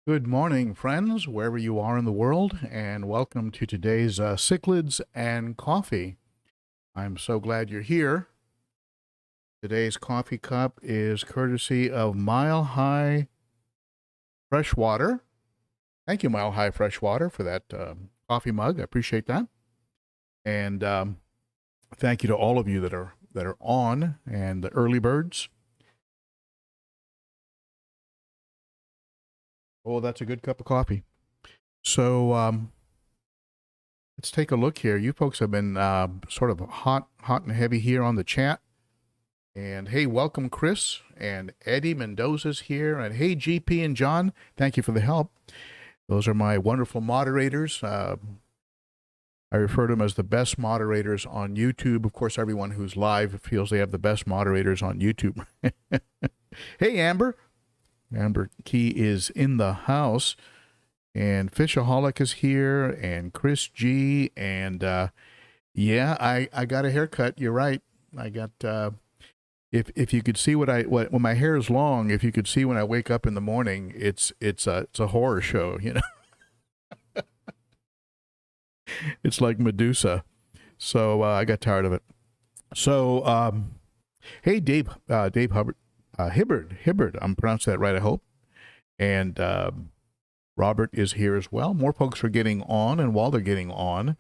Good morning, friends, wherever you are in the world, and welcome to today's Cichlids and Coffee. I'm so glad you're here. Today's coffee cup is courtesy of Mile High Freshwater. Thank you, Mile High Freshwater, for that coffee mug. I appreciate that. And thank you to all of you that are on, and the early birds. Oh, that's a good cup of coffee. So let's take a look here. You folks have been sort of hot and heavy here on the chat. And hey, welcome Chris, and Eddie Mendoza's here, and hey, GP and John, thank you for the help. Those are my wonderful moderators. I refer to them as the best moderators on YouTube. Of course, everyone who's live feels they have the best moderators on YouTube. Hey, Amber. Amber Key is in the house. And Fishaholic is here, and Chris G. And yeah, I got a haircut. You're right. I got if you could see what when my hair is long, if you could see when I wake up in the morning, it's a horror show, you know. It's like Medusa. So I got tired of it. So hey, Dave Hubbard, Hibbard. I'm pronouncing that right, I hope. And Robert is here as well. More folks are getting on, and while they're getting on,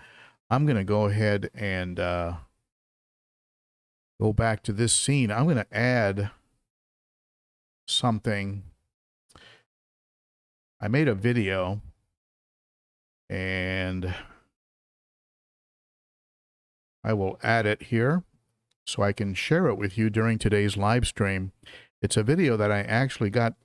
I'm going to go ahead and go back to this scene. I'm going to add something. I made a video, and I will add it here so I can share it with you during today's live stream. It's a video that I actually got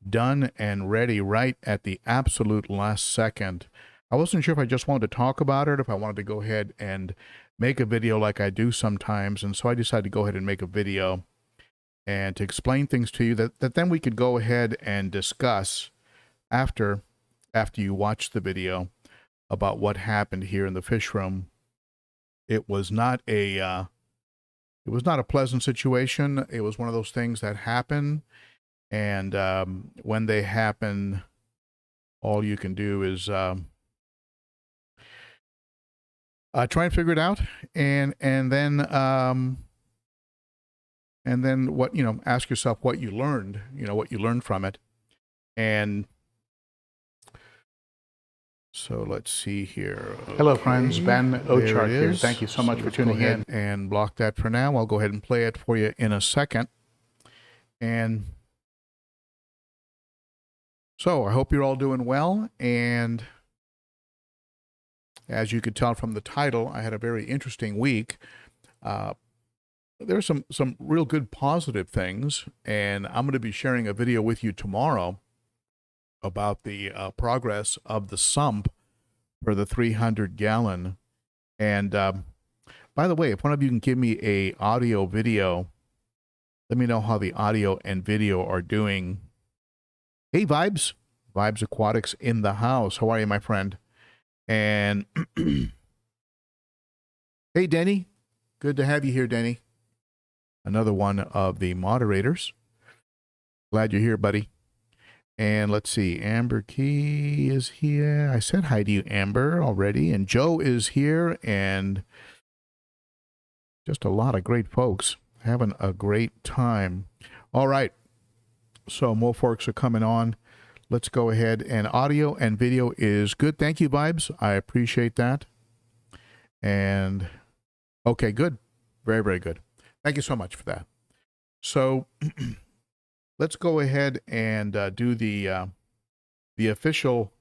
done and ready right at the absolute last second. I wasn't sure if I just wanted to talk about it, if I wanted to go ahead and make a video like I do sometimes, and so I decided to go ahead and make a video and to explain things to you that then we could go ahead and discuss after you watch the video about what happened here in the fish room. It was not a pleasant situation. It was one of those things that happen. And when they happen, all you can do is try and figure it out, and then what, you know, ask yourself what you learned, what you learned from it. And so let's see here. Hello, friends. Ben Ochart here. Thank you so much for tuning in. And block that for now. I'll go ahead and play it for you in a second. And so I hope you're all doing well, and as you could tell from the title, I had a very interesting week. There's some real good positive things, and I'm going to be sharing a video with you tomorrow about the progress of the sump for the 300-gallon. And by the way, if one of you can give me a audio video, let me know how the audio and video are doing. Hey, Vibes Aquatics in the house. How are you, my friend? And hey, Denny. Good to have you here, Denny. Another one of the moderators. Glad you're here, buddy. And let's see. Amber Key is here. I said hi to you, Amber, already. And Joe is here. And just a lot of great folks having a great time. All right. So more folks are coming on. Let's go ahead, and audio and video is good. Thank you, Vibes. I appreciate that. And okay, good. Very, very good. Thank you so much for that. So let's go ahead and do the official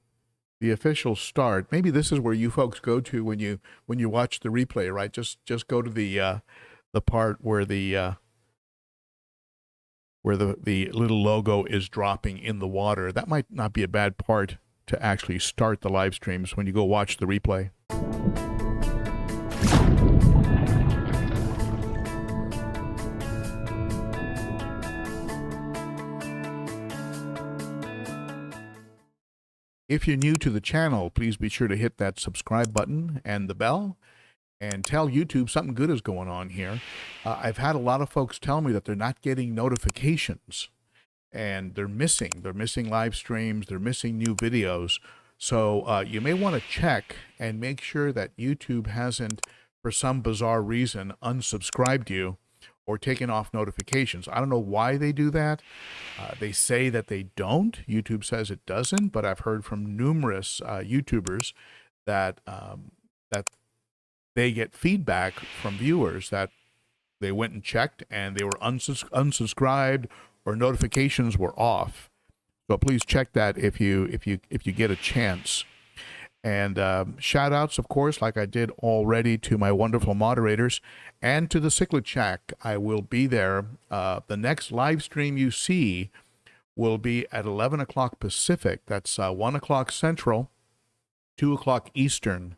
start. Maybe this is where you folks go to when you watch the replay, right? Just go to the part where the little logo is dropping in the water. That might not be a bad part to actually start the live streams when you go watch the replay. If you're new to the channel, please be sure to hit that subscribe button and the bell, and tell YouTube something good is going on here. I've had a lot of folks tell me that they're not getting notifications. and they're missing live streams, they're missing new videos. So you may want to check and make sure that YouTube hasn't, for some bizarre reason, unsubscribed you or taken off notifications. I don't know why they do that. They say that they don't. YouTube says it doesn't, but I've heard from numerous YouTubers that that they get feedback from viewers that they went and checked and they were unsubscribed or notifications were off. So please check that if you get a chance. And shout outs, of course, like I did already, to my wonderful moderators and to the Cichlids Shack. I will be there. The next live stream you see will be at 11 o'clock Pacific. That's 1 o'clock Central, 2 o'clock Eastern.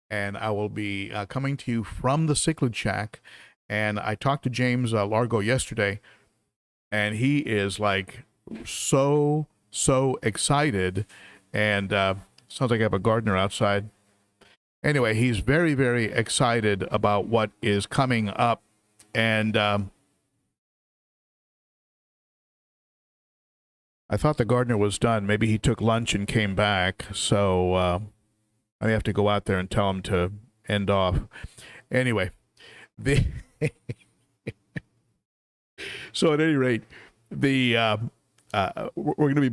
And I will be coming to you from the Cichlids Shack. And I talked to James Largo yesterday, and he is like so excited. And sounds like I have a gardener outside. Anyway, he's very, very excited about what is coming up. And I thought the gardener was done. Maybe he took lunch and came back. So I have to go out there and tell him to end off. Anyway, so at any rate, we're going to be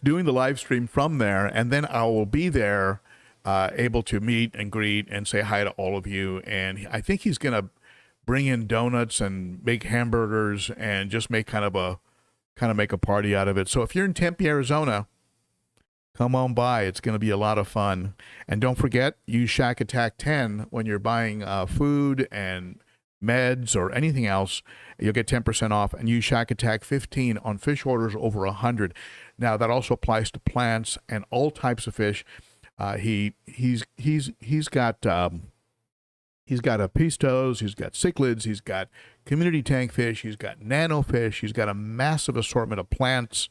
doing the live stream from there, and then I will be there able to meet and greet and say hi to all of you. And I think he's going to bring in donuts and make hamburgers and just make kind of make a party out of it. So if you're in Tempe, Arizona, come on by. It's going to be a lot of fun. And don't forget, use Shack Attack 10 when you're buying food and meds or anything else. You'll get 10% off, and use Shack Attack 15 on fish orders over 100. Now that also applies to plants and all types of fish. He's got pistos, he's got cichlids, he's got community tank fish, he's got nano fish, he's got a massive assortment of plants.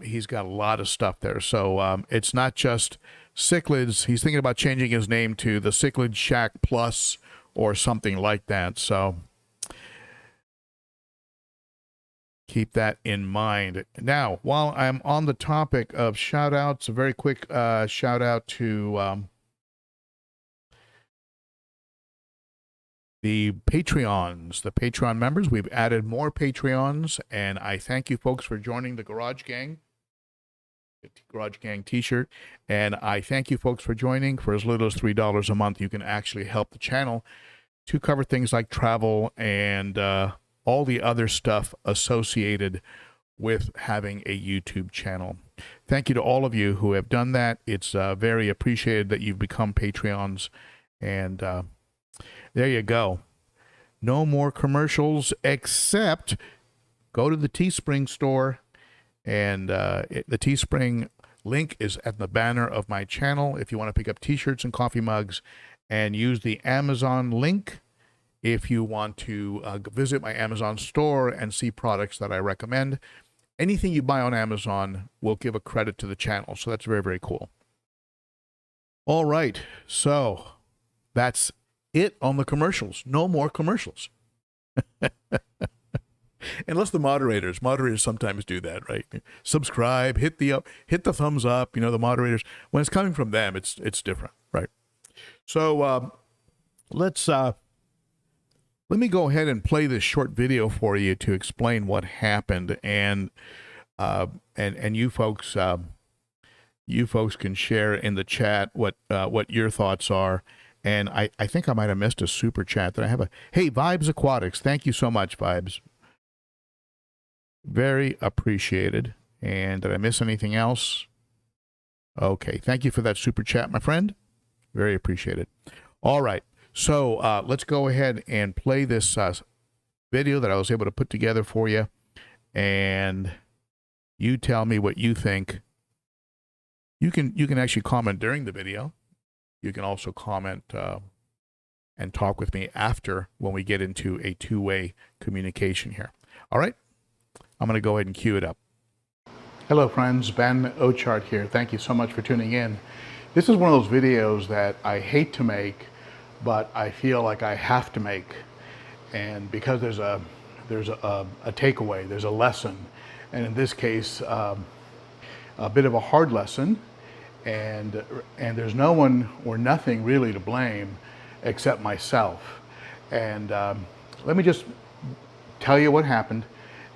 He's got a lot of stuff there. So it's not just cichlids. He's thinking about changing his name to the Cichlids Shack Plus or something like that. So keep that in mind. Now, while I'm on the topic of shout outs, a very quick shout out to the Patreons, the Patreon members. We've added more Patreons, and I thank you folks for joining the Garage Gang. Garage Gang t-shirt, and I thank you folks for joining. For as little as $3 a month, you can actually help the channel to cover things like travel and all the other stuff associated with having a YouTube channel. Thank you to all of you who have done that. It's very appreciated that you've become Patreons, and there you go. No more commercials, except go to the Teespring store. And the Teespring link is at the banner of my channel if you want to pick up t-shirts and coffee mugs, and use the Amazon link if you want to visit my Amazon store and see products that I recommend. Anything you buy on Amazon will give a credit to the channel, so that's very, very cool. All right, so that's it on the commercials. No more commercials. Unless the moderators sometimes do that, right? Subscribe, hit the thumbs up. You know, the moderators, when it's coming from them, it's different, right? So let me go ahead and play this short video for you to explain what happened, and you folks can share in the chat what your thoughts are. And I think I might have missed a super chat that I have. Hey, Vibes Aquatics, thank you so much, Vibes. Very appreciated. And did I miss anything else? Okay, thank you for that super chat, my friend. Very appreciated. All right, so let's go ahead and play this video that I was able to put together for you, and you tell me what you think. You can actually comment during the video. You can also comment and talk with me after, when we get into a two-way communication here. All right, I'm going to go ahead and cue it up. Hello friends, Ben Ochart here. Thank you so much for tuning in. This is one of those videos that I hate to make, but I feel like I have to make. And because there's a takeaway, there's a lesson, and in this case, a bit of a hard lesson, and there's no one or nothing really to blame except myself. And let me just tell you what happened,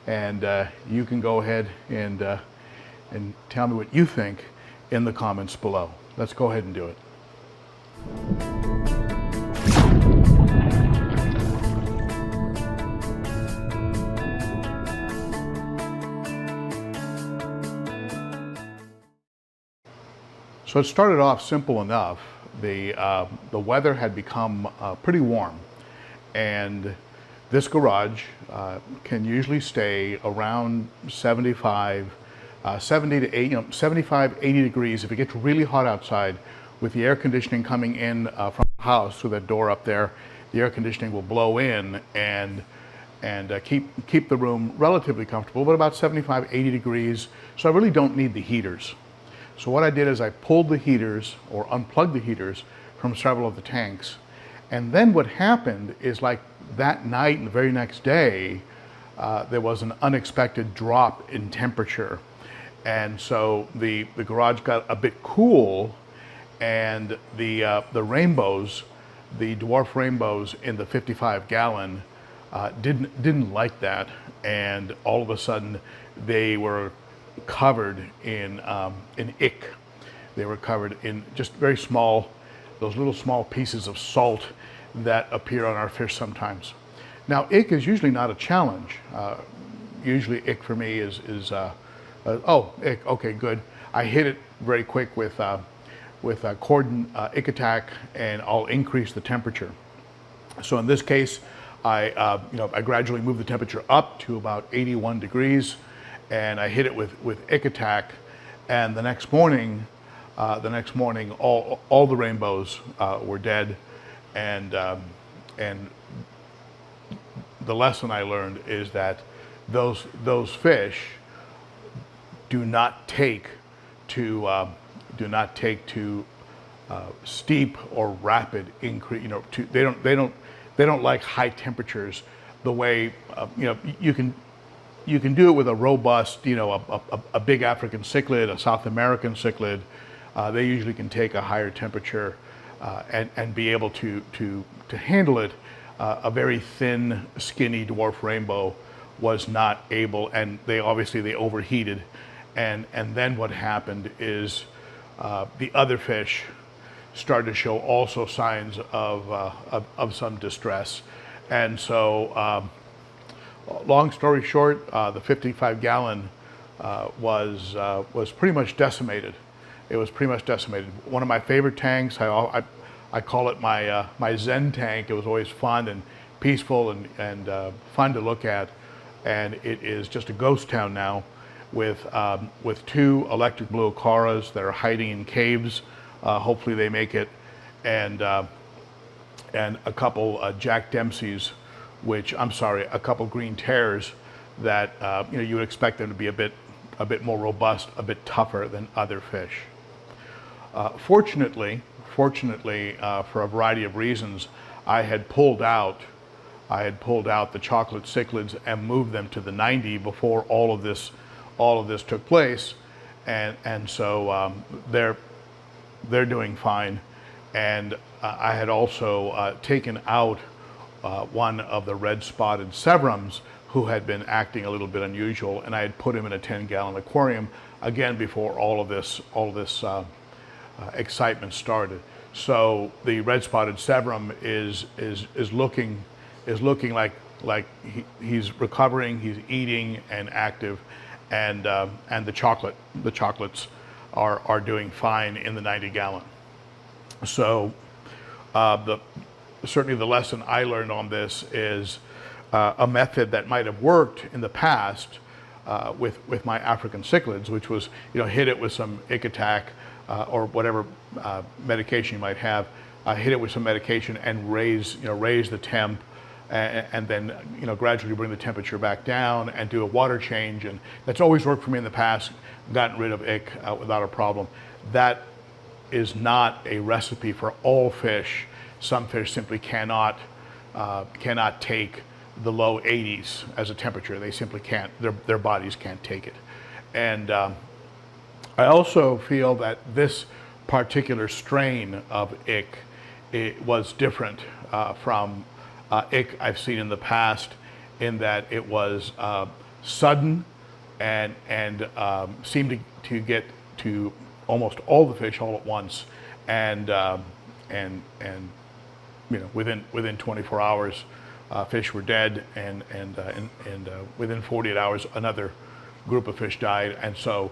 and you can go ahead and tell me what you think in the comments below. Let's go ahead and do it. So it started off simple enough. The weather had become pretty warm, and this garage can usually stay around 70 to 80, 75, 80 degrees. If it gets really hot outside, with the air conditioning coming in from the house through that door up there, the air conditioning will blow in and keep the room relatively comfortable, but about 75, 80 degrees. So I really don't need the heaters. So what I did is I pulled the heaters, or unplugged the heaters, from several of the tanks. And then what happened is, like that night and the very next day, there was an unexpected drop in temperature. And so the garage got a bit cool, and the rainbows, the dwarf rainbows in the 55-gallon didn't like that. And all of a sudden they were covered in ick. They were covered in just very small, those little small pieces of salt that appear on our fish sometimes. Now, ick is usually not a challenge. Usually ick for me is oh, ick, okay, good. I hit it very quick with cordon ick attack, and I'll increase the temperature. So in this case, I gradually moved the temperature up to about 81 degrees, and I hit it with ick attack, and the next morning, all the rainbows were dead, and the lesson I learned is that those fish do not take to steep or rapid increase. They don't like high temperatures the way you can do it with a robust, a big African cichlid, a South American cichlid. They usually can take a higher temperature and be able to handle it. A very thin, skinny dwarf rainbow was not able, and they overheated. And then what happened is the other fish started to show also signs of some distress. And so, long story short, the 55-gallon was pretty much decimated. It was pretty much decimated. One of my favorite tanks. I call it my Zen tank. It was always fun and peaceful and fun to look at, and it is just a ghost town now, with 2 electric blue Ocharas that are hiding in caves. Hopefully they make it, and a couple Jack Dempseys, a couple green tears that you would expect them to be a bit more robust, a bit tougher than other fish. Fortunately, for a variety of reasons, I had pulled out the chocolate cichlids and moved them to the 90 before all of this took place, and so they're doing fine. And I had also taken out one of the red-spotted severums who had been acting a little bit unusual, and I had put him in a 10-gallon aquarium again before all of this excitement started. So the red-spotted severum is looking like he's recovering, he's eating and active, and the chocolates are doing fine in the 90-gallon. So certainly the lesson I learned on this is a method that might have worked in the past with my African cichlids, which was hit it with some ick attack or whatever medication you might have, hit it with some medication and raise the temp, and then gradually bring the temperature back down and do a water change. And that's always worked for me in the past, gotten rid of ick without a problem. That is not a recipe for all fish. Some fish simply cannot take the low 80s as a temperature. They simply can't, their bodies can't take it. And I also feel that this particular strain of ick, it was different from ick I've seen in the past, in that it was sudden and seemed to get to almost all the fish all at once, and you know, within 24 hours, fish were dead, and within 48 hours, another group of fish died. And so,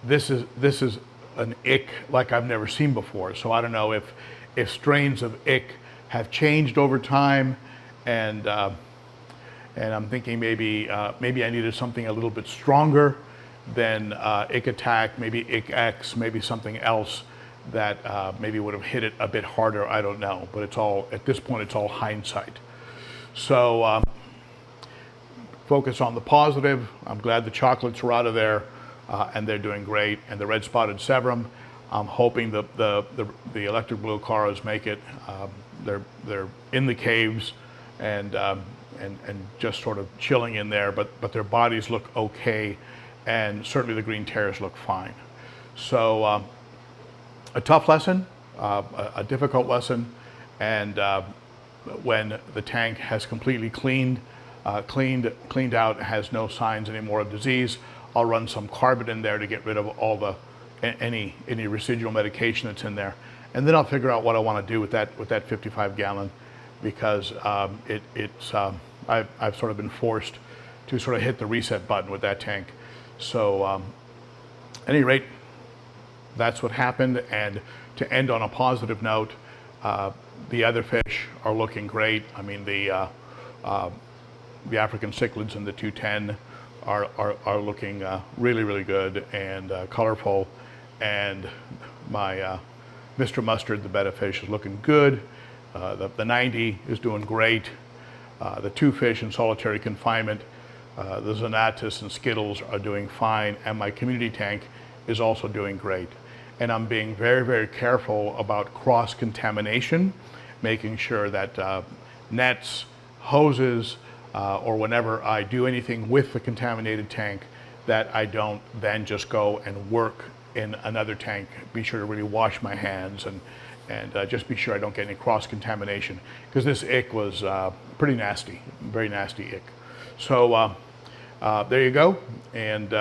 this is an ick like I've never seen before. So I don't know if strains of ick have changed over time, and I'm thinking maybe I needed something a little bit stronger than ick attack, maybe ick X, maybe something else that maybe would have hit it a bit harder. I don't know, but it's all, at this point, it's all hindsight. So focus on the positive. I'm glad the Cichlids are out of there, and they're doing great. And the red spotted severum, I'm hoping the electric blue coras make it. They're in the caves and just sort of chilling in there, but their bodies look okay, and certainly the green terrors look fine. So a tough lesson, a difficult lesson, and when the tank has completely cleaned out, has no signs anymore of disease, I'll run some carbon in there to get rid of all the any residual medication that's in there, and then I'll figure out what I want to do with that 55 gallon, because I've sort of been forced to sort of hit the reset button with that tank. So at any rate, that's what happened. And to end on a positive note, the other fish are looking great. I mean, the African cichlids and the 210 are looking really, really good and colorful. And my Mr. Mustard, the betta fish, is looking good. The 90 is doing great. The two fish in solitary confinement, the Zonatus and Skittles, are doing fine, and my community tank is also doing great. And I'm being very, very careful about cross-contamination, making sure that nets, hoses, or whenever I do anything with the contaminated tank, that I don't then just go and work in another tank. Be sure to really wash my hands and just be sure I don't get any cross-contamination, because this ick was pretty nasty, very nasty ick. So there you go, and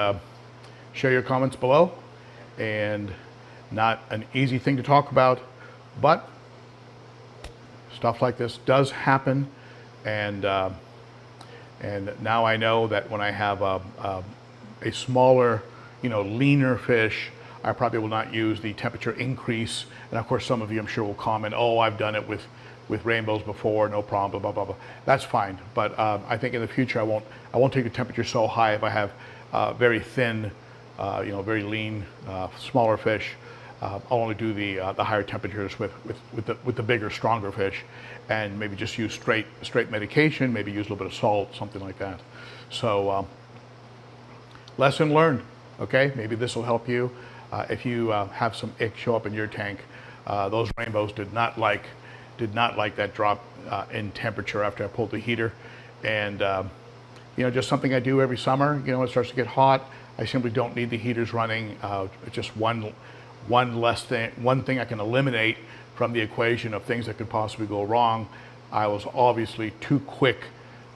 share your comments below. And not an easy thing to talk about, but stuff like this does happen, and now I know that when I have a smaller, leaner fish, I probably will not use the temperature increase. And of course, some of you, I'm sure, will comment, "Oh, I've done it with rainbows before, no problem, blah blah blah." That's fine, but I think in the future I won't take the temperature so high if I have very thin, very lean, smaller fish. I'll only do the higher temperatures with the bigger, stronger fish, and maybe just use straight medication. Maybe use a little bit of salt, something like that. So lesson learned. Okay, maybe this will help you. If you have some ick show up in your tank, those rainbows did not like that drop in temperature after I pulled the heater, and just something I do every summer. When it starts to get hot, I simply don't need the heaters running. Just one thing I can eliminate from the equation of things that could possibly go wrong. I was obviously too quick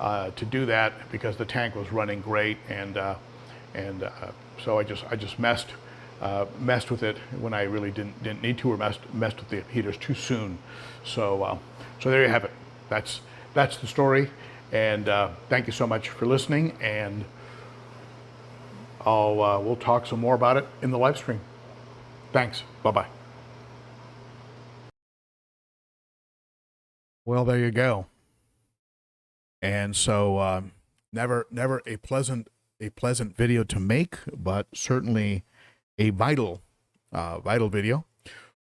to do that because the tank was running great, and so I just messed with it when I really didn't need to, or messed with the heaters too soon. So there you have it. That's the story, and thank you so much for listening, and we'll talk some more about it in the live stream. Thanks. Bye-bye. Well, there you go. And so never a pleasant video to make, but certainly a vital video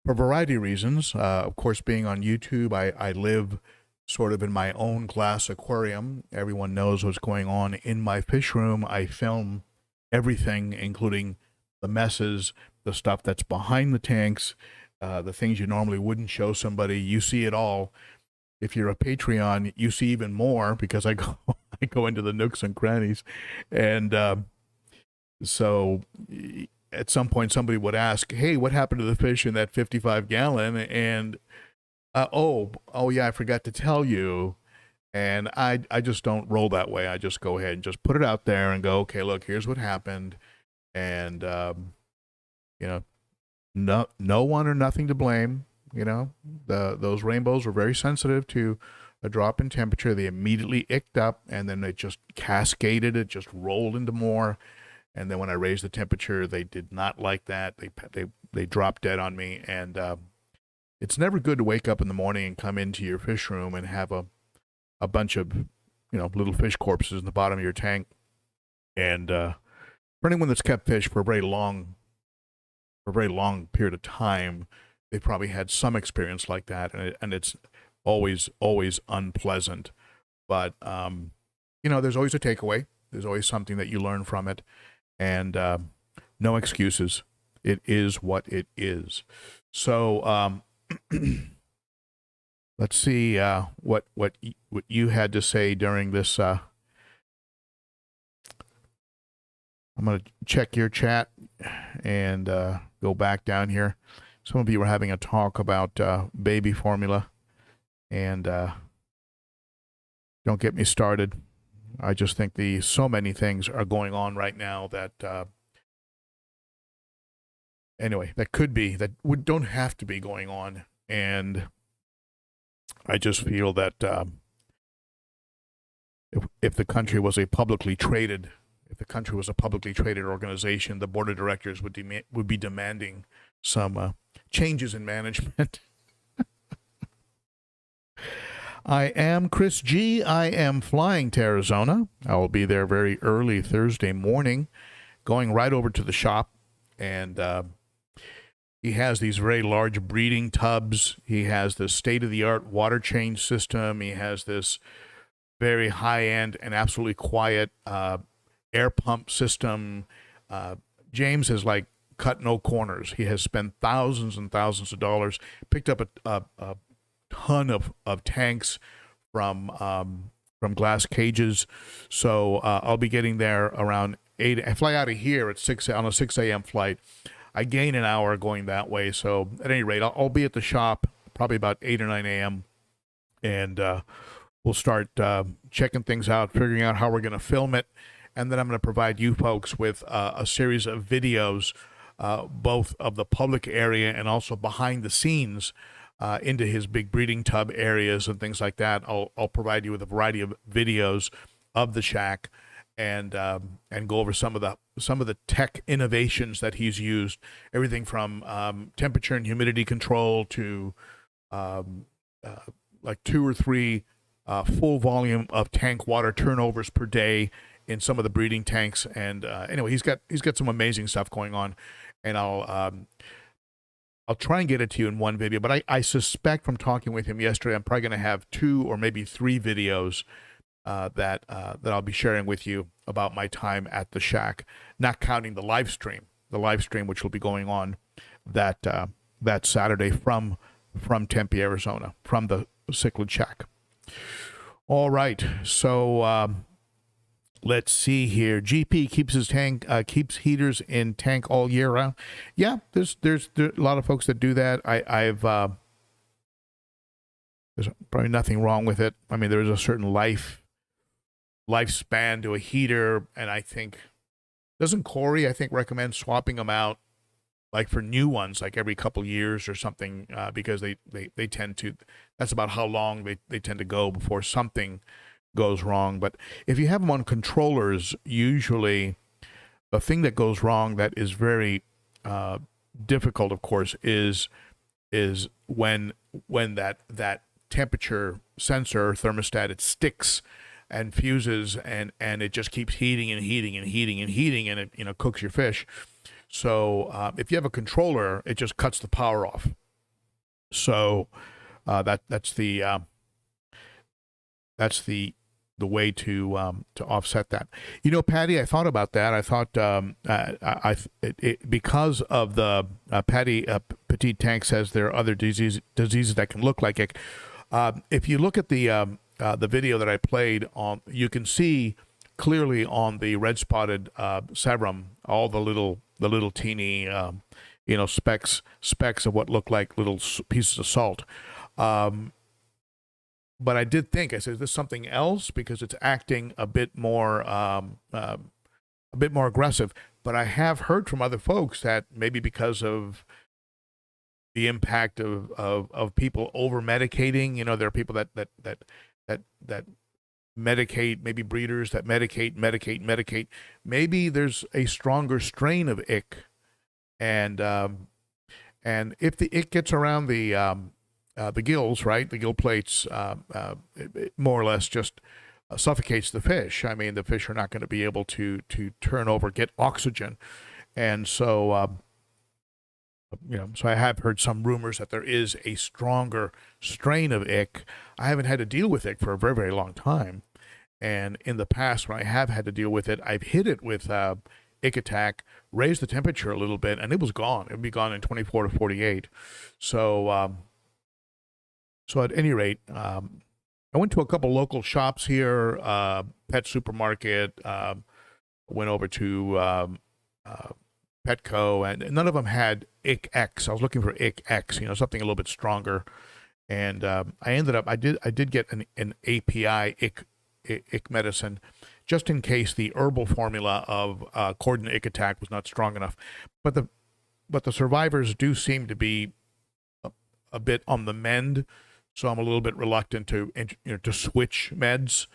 for a variety of reasons. Of course, being on YouTube, I live sort of in my own glass aquarium. Everyone knows what's going on in my fish room. I film everything, including the messes, the stuff that's behind the tanks, the things you normally wouldn't show somebody. You see it all. If you're a Patreon, you see even more, because I go I go into the nooks and crannies. And so at some point somebody would ask, hey, what happened to the fish in that 55 gallon? And oh yeah, I forgot to tell you. And I just don't roll that way. I just go ahead and just put it out there and go, okay, look, here's what happened. And, no one or nothing to blame. Those rainbows were very sensitive to a drop in temperature. They immediately icked up, and then it just cascaded. It just rolled into more. And then when I raised the temperature, they did not like that. They dropped dead on me. And it's never good to wake up in the morning and come into your fish room and have a bunch of, little fish corpses in the bottom of your tank. And for anyone that's kept fish for a very long period of time, they probably had some experience like that, and it's always unpleasant. But there's always a takeaway. There's always something that you learn from it, and no excuses. It is what it is. So let's see what you had to say during this. I'm going to check your chat and go back down here. Some of you were having a talk about baby formula, and don't get me started. I just think so many things are going on right now that anyway, that don't have to be going on. And I just feel that if the country was a publicly traded organization, the board of directors would be demanding some changes in management. I am Chris G. I am flying to Arizona. I will be there very early Thursday morning, going right over to the shop. And he has these very large breeding tubs. He has this state-of-the-art water change system. He has this very high-end and absolutely quiet air pump system. James has cut no corners. He has spent thousands and thousands of dollars, picked up a ton of tanks from glass cages. So I'll be getting there around 8. I fly out of here at 6 on a 6 a.m. flight. I gain an hour going that way. So at any rate, I'll be at the shop probably about 8 or 9 a.m. And we'll start checking things out, figuring out how we're going to film it. And then I'm going to provide you folks with a series of videos, both of the public area and also behind the scenes into his big breeding tub areas and things like that. I'll provide you with a variety of videos of the shack and go over some of the tech innovations that he's used. Everything from temperature and humidity control to 2 or 3 full volume of tank water turnovers per day in some of the breeding tanks. And anyway, he's got some amazing stuff going on, and I'll try and get it to you in one video, but I suspect from talking with him yesterday, I'm probably going to have 2 or maybe 3 videos that I'll be sharing with you about my time at the shack, not counting the live stream which will be going on that Saturday from Tempe, Arizona, from the Cichlids shack. All right, so let's see here. GP keeps his tank, keeps heaters in tank all year round. Yeah, there's a lot of folks that do that. I've there's probably nothing wrong with it. I mean, there's a certain lifespan to a heater, and I think doesn't Corey recommend swapping them out for new ones every couple years or something because they tend to. That's about how long they tend to go before something goes wrong. But if you have them on controllers, usually the thing that goes wrong that is very difficult, of course, is when that temperature sensor or thermostat, it sticks and fuses and it just keeps heating and heating and heating and heating, and it cooks your fish. So if you have a controller, it just cuts the power off. So that's the way to offset that. Patty, I thought about that. I thought because of the Patty Petite Tank says there are other diseases that can look like it. If you look at the the video that I played on, you can see clearly on the red spotted Severum all the little teeny specks of what look like little pieces of salt. But I did think, I said, is this something else? Because it's acting a bit more aggressive. But I have heard from other folks that maybe because of the impact of people over medicating, there are people that medicate, maybe breeders that medicate. Maybe there's a stronger strain of ick, and if the ick gets around the gills, right, the gill plates, it more or less just suffocates the fish. I mean, the fish are not going to be able to turn over, get oxygen, and so so I have heard some rumors that there is a stronger strain of ick. I haven't had to deal with ick for a very, very long time, and in the past when I have had to deal with it, I've hit it with ick attack, raised the temperature a little bit, and it was gone. It would be gone in 24 to 48. So at any rate, I went to a couple local shops here, pet supermarket, went over to Petco, and none of them had Ick X. I was looking for Ick X, something a little bit stronger. And I ended up, I did get an API ick medicine, just in case the herbal formula of Cordon Ick Attack was not strong enough. But the survivors do seem to be a bit on the mend. So I'm a little bit reluctant to switch meds.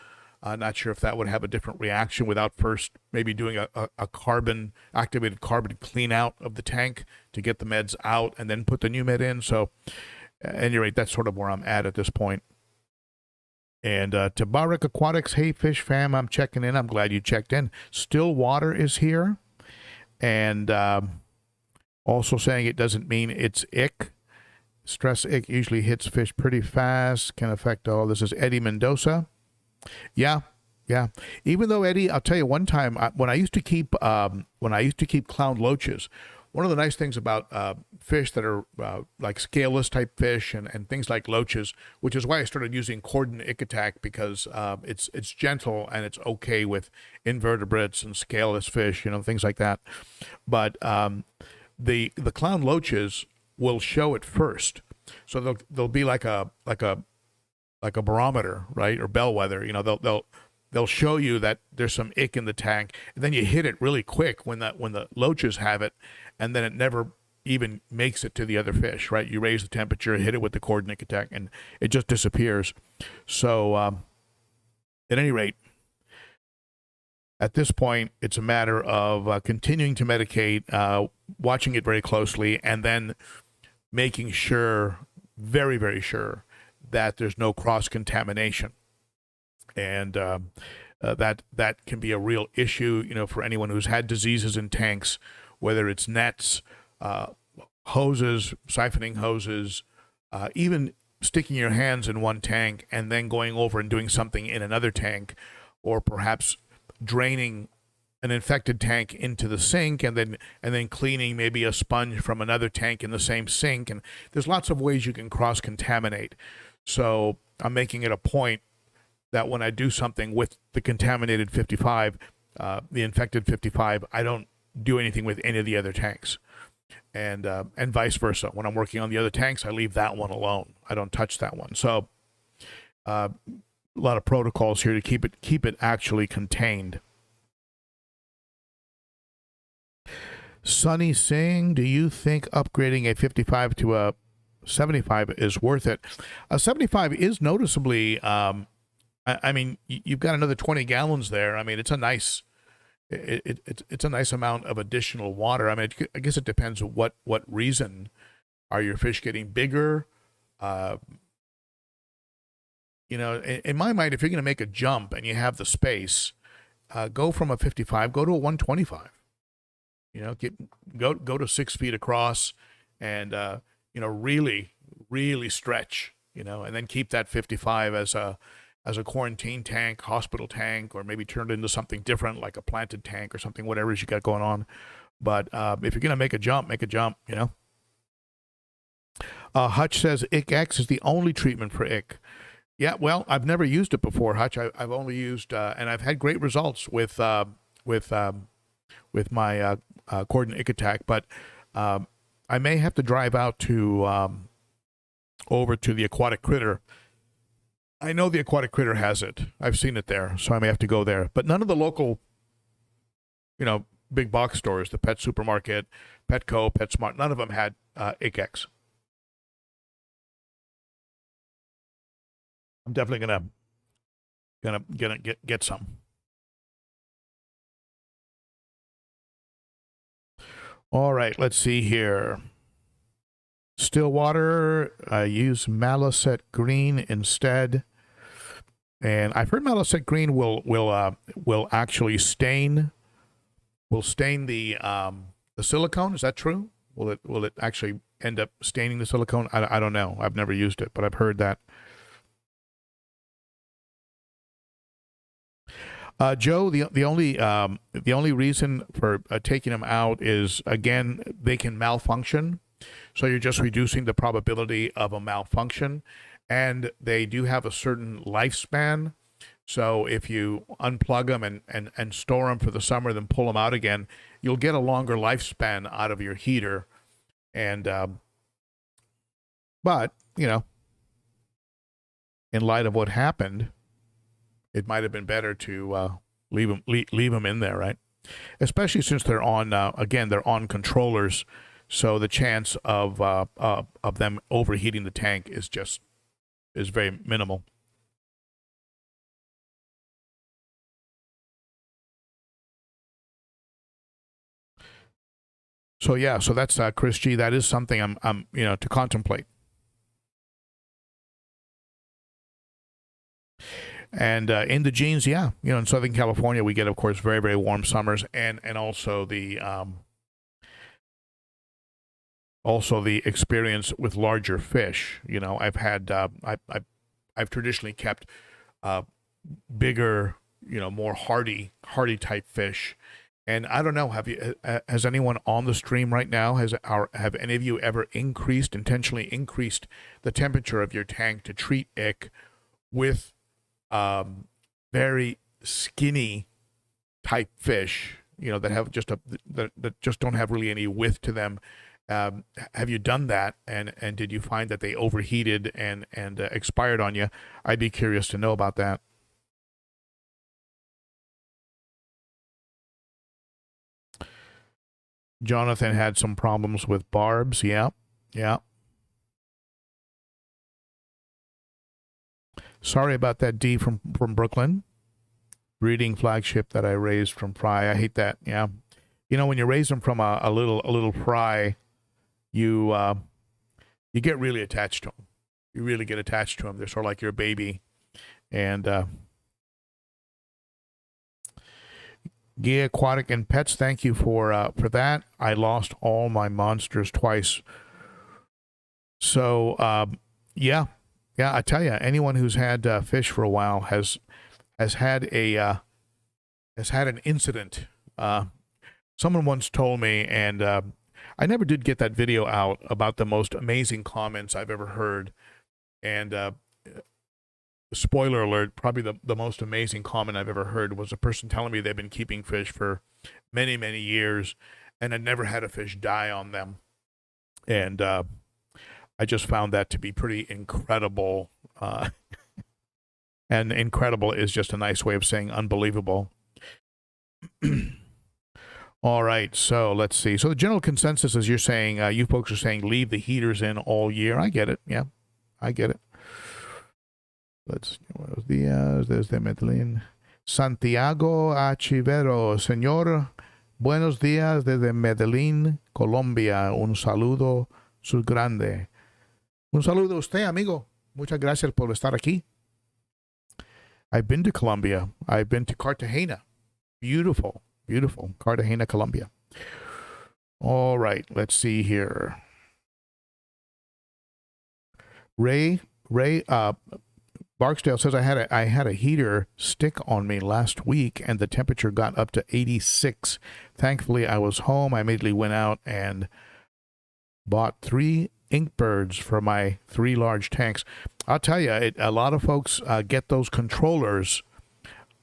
Not sure if that would have a different reaction without first maybe doing a activated carbon clean out of the tank to get the meds out and then put the new med in. So at any rate, that's sort of where I'm at this point. And Tabarak Aquatics, hey Fish Fam, I'm checking in. I'm glad you checked in. Still water is here. And also saying it doesn't mean it's ick. Stress ick usually hits fish pretty fast, can affect all. This is Eddie Mendoza. Yeah. Even though, Eddie, I'll tell you, one time when I used to keep clown loaches, one of the nice things about fish that are like scaleless type fish and things like loaches, which is why I started using Cordon Ick Attack, because it's gentle and it's okay with invertebrates and scaleless fish, things like that. But the clown loaches will show it first, so they'll be like a barometer, right, or bellwether. They'll show you that there's some ick in the tank, and then you hit it really quick when the loaches have it, and then it never even makes it to the other fish, right? You raise the temperature, hit it with the Cordon Ick Attack, and it just disappears. So at any rate, at this point, it's a matter of continuing to medicate, watching it very closely, and then making sure, very, very sure, that there's no cross-contamination. And that can be a real issue, for anyone who's had diseases in tanks, whether it's nets, hoses, siphoning hoses, even sticking your hands in one tank and then going over and doing something in another tank, or perhaps draining an infected tank into the sink and then cleaning maybe a sponge from another tank in the same sink. And there's lots of ways you can cross-contaminate. So I'm making it a point that when I do something with the contaminated 55, the infected 55, I don't do anything with any of the other tanks. And vice versa. When I'm working on the other tanks, I leave that one alone. I don't touch that one. So a lot of protocols here to keep it actually contained. Sunny Singh, do you think upgrading a 55 to a 75 is worth it? A 75 is noticeably, I mean, you've got another 20 gallons there. I mean, it's a nice, it's a nice amount of additional water. I mean, I guess it depends what reason. Are your fish getting bigger? In my mind, if you're going to make a jump and you have the space, go from a 55, go to a 125. Go to 6 feet across, and really stretch. And then keep that 55 as a quarantine tank, hospital tank, or maybe turn it into something different, like a planted tank or something, whatever it is you got going on. But if you're gonna make a jump, Hutch says Ick X is the only treatment for ick. Yeah, well, I've never used it before, Hutch. I've only used, and I've had great results with my cord and ick attack. But um, I may have to drive out to over to the aquatic critter. I know the aquatic critter has it. I've seen it there, so I may have to go there. But none of the local, big box stores, the Pet Supermarket, Petco, PetSmart, none of them had ICX. I'm definitely gonna get some. All right, let's see here. Stillwater, use Malicet Green instead. And I've heard Malicet Green will actually stain the silicone. Is that true? Will it actually end up staining the silicone? I don't know. I've never used it, but I've heard that. Joe, the only reason for taking them out is, again, they can malfunction. So you're just reducing the probability of a malfunction, and they do have a certain lifespan. So if you unplug them and store them for the summer, then pull them out again, you'll get a longer lifespan out of your heater. And but in light of what happened, it might have been better to leave them in there, right? Especially since they're on they're on controllers, so the chance of them overheating the tank is very minimal. So yeah, so that's Chris G. That is something I'm to contemplate. And in the jeans, yeah, in Southern California, we get, of course, very, very warm summers, and also the experience with larger fish. I've had I've traditionally kept bigger, more hardy type fish. And I don't know, has anyone on the stream right now, have any of you ever intentionally increased the temperature of your tank to treat ick with very skinny type fish, that have that just don't have really any width to them? Have you done that, and did you find that they overheated and expired on you? I'd be curious to know about that. Jonathan had some problems with barbs. Yeah. Sorry about that, D from Brooklyn. Breeding flagship that I raised from fry. I hate that. Yeah. When you raise them from a little fry, you get really attached to them. You really get attached to them. They're sort of like your baby. And Gia Aquatic and Pets, thank you for that. I lost all my monsters twice. So yeah, I tell you, anyone who's had fish for a while has had an incident. Someone once told me, and I never did get that video out, about the most amazing comments I've ever heard. And spoiler alert, probably the most amazing comment I've ever heard was a person telling me they've been keeping fish for many, many years and had never had a fish die on them. And I just found that to be pretty incredible. And incredible is just a nice way of saying unbelievable. All right, so let's see. So the general consensus is, you're saying, you folks are saying, leave the heaters in all year. I get it. Yeah, I get it. Let's, buenos días desde Medellín. Santiago Achivero, señor, buenos días desde Medellín, Colombia. Un saludo su grande. Un saludo a usted, amigo. Muchas gracias por estar aquí. I've been to Colombia. I've been to Cartagena. Beautiful, beautiful. Cartagena, Colombia. All right, let's see here. Ray Barksdale says, I had a heater stick on me last week and the temperature got up to 86. Thankfully, I was home. I immediately went out and bought 3 ink birds for my 3 large tanks. I'll tell you, a lot of folks get those controllers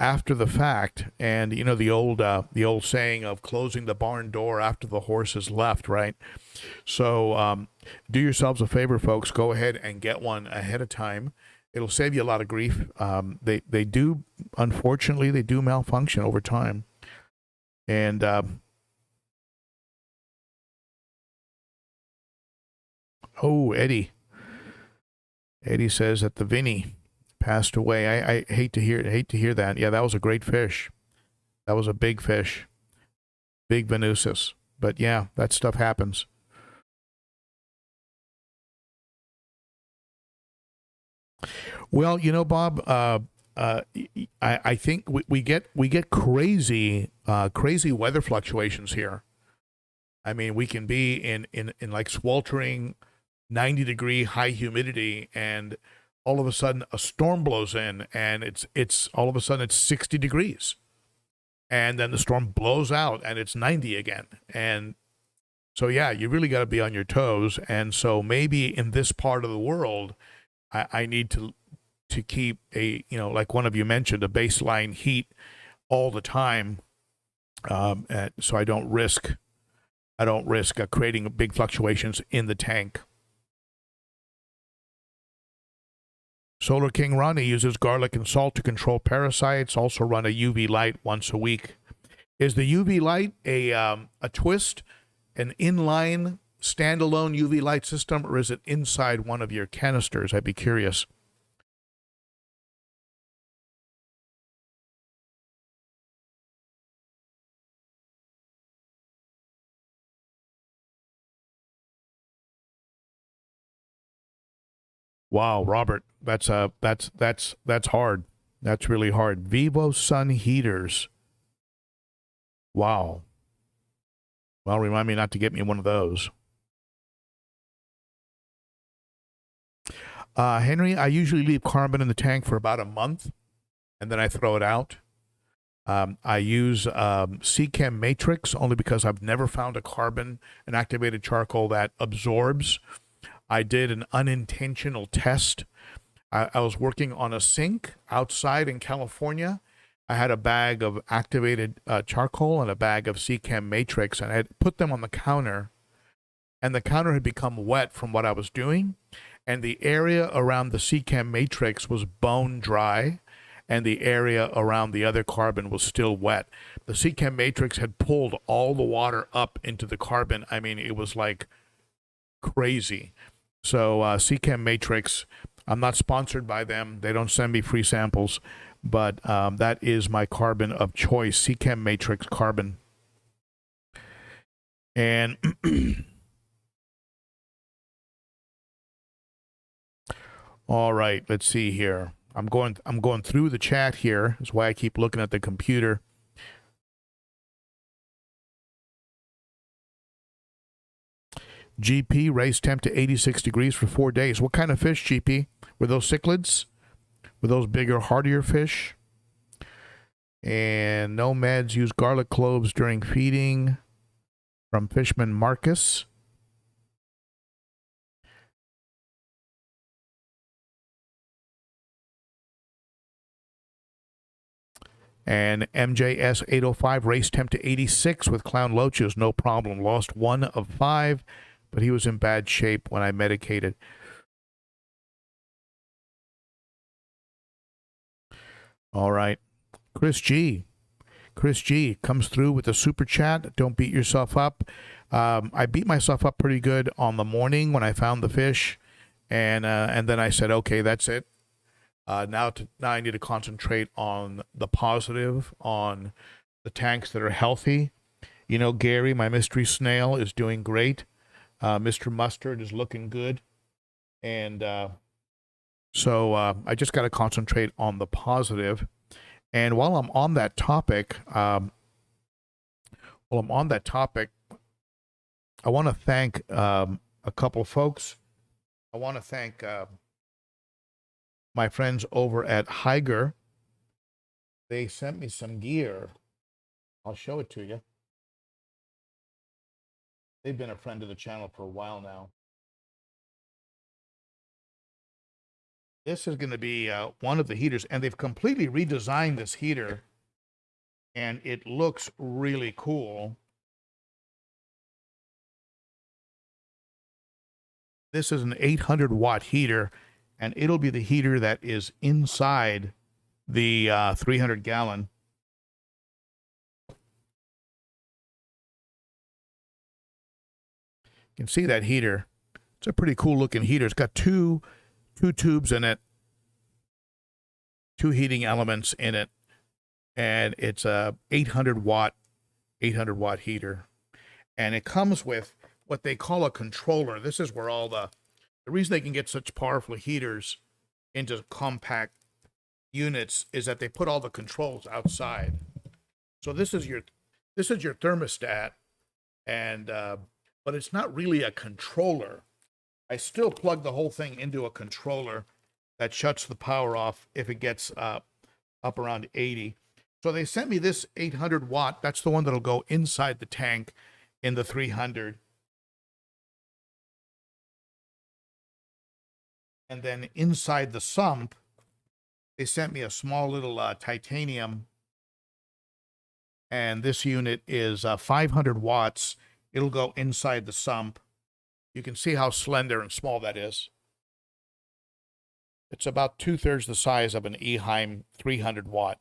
after the fact, and you know the old saying of closing the barn door after the horse has left, right? So do yourselves a favor, folks. Go ahead and get one ahead of time. It'll save you a lot of grief. They do, unfortunately, they do malfunction over time, and oh, Eddie says that the Vinny passed away. I hate to hear that. Yeah, that was a great fish. That was a big fish, big Venusis. But yeah, that stuff happens. Well, you know, Bob, I think we get crazy weather fluctuations here. I mean, we can be in like sweltering 90-degree high humidity, and all of a sudden a storm blows in, and it's all of a sudden it's 60 degrees, and then the storm blows out and it's 90 again. And so yeah, you really got to be on your toes. And so maybe in this part of the world, I need to keep a, you know, like one of you mentioned, a baseline heat all the time, so I don't risk creating big fluctuations in the tank. Solar King Ronnie uses garlic and salt to control parasites. Also run a UV light once a week. Is the UV light a twist, an inline standalone UV light system, or is it inside one of your canisters? I'd be curious. Wow, Robert, that's hard. That's really hard. Vivo Sun heaters. Wow. Well, remind me not to get me one of those. Henry, I usually leave carbon in the tank for about a month, and then I throw it out. I use Chem Matrix only because I've never found a carbon, an activated charcoal that absorbs. I did an unintentional test. I was working on a sink outside in California. I had a bag of activated charcoal and a bag of Chem Matrix, and I had put them on the counter, and the counter had become wet from what I was doing, and the area around the Chem Matrix was bone dry, and the area around the other carbon was still wet. The Chem Matrix had pulled all the water up into the carbon. I mean, it was like crazy. So Chem Matrix, I'm not sponsored by them. They don't send me free samples, but that is my carbon of choice, Chem Matrix carbon. And all right, let's see here. I'm going through the chat here. That's why I keep looking at the computer. GP raised temp to 86 degrees for 4 days. What kind of fish, GP? Were those cichlids? Were those bigger, hardier fish? And no meds, use garlic cloves during feeding, from Fishman Marcus. And MJS 805 race temp to 86 with clown loaches, no problem. Lost 1 of 5, but he was in bad shape when I medicated. All right. Chris G comes through with a super chat. Don't beat yourself up. I beat myself up pretty good on the morning when I found the fish, and then I said, okay, that's it. Now I need to concentrate on the positive, on the tanks that are healthy. You know, Gary, my mystery snail, is doing great. Mr. Mustard is looking good, and so I just got to concentrate on the positive. And while I'm on that topic, I want to thank a couple of folks. I want to thank my friends over at Higer. They sent me some gear. I'll show it to you. They've been a friend of the channel for a while now. This is going to be one of the heaters, and they've completely redesigned this heater, and it looks really cool. This is an 800-watt heater, and it'll be the heater that is inside the 300-gallon. You can see that heater. It's a pretty cool looking heater. It's got two tubes in it, two heating elements in it, and it's a 800-watt heater. And it comes with what they call a controller. This is where all the reason they can get such powerful heaters into compact units is that they put all the controls outside. So this is your thermostat, and but it's not really a controller. I still plug the whole thing into a controller that shuts the power off if it gets up around 80. So they sent me this 800 watt. That's the one that'll go inside the tank in the 300. And then inside the sump, they sent me a small little titanium. And this unit is 500 watts. It'll go inside the sump. You can see how slender and small that is. It's about 2/3 the size of an Eheim 300 watt.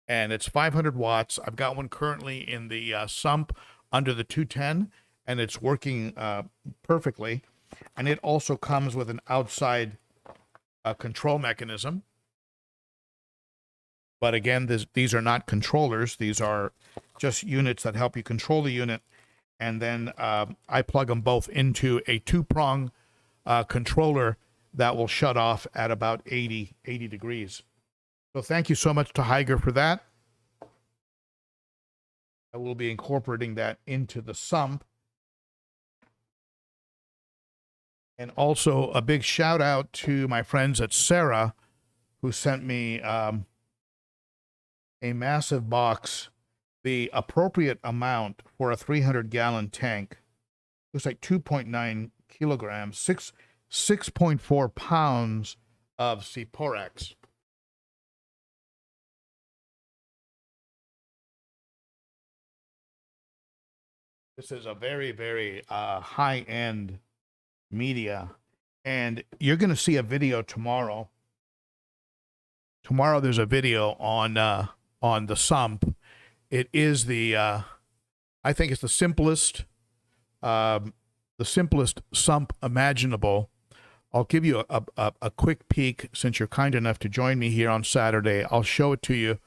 And it's 500 watts. I've got one currently in the sump under the 210, and it's working perfectly. And it also comes with an outside control mechanism. But again, these are not controllers. These are just units that help you control the unit. And then I plug them both into a two-prong controller that will shut off at about 80 degrees. So thank you so much to Higer for that. I will be incorporating that into the sump. And also a big shout out to my friends at Sarah, who sent me a massive box, the appropriate amount for a 300-gallon tank. Looks like 2.9 kilograms, 6.4 pounds of Cichlids. This is a very, very high-end media, and you're going to see a video tomorrow. Tomorrow there's a video on the sump. It is the I think it's the simplest sump imaginable. I'll give you a quick peek since you're kind enough to join me here on Saturday. I'll show it to you,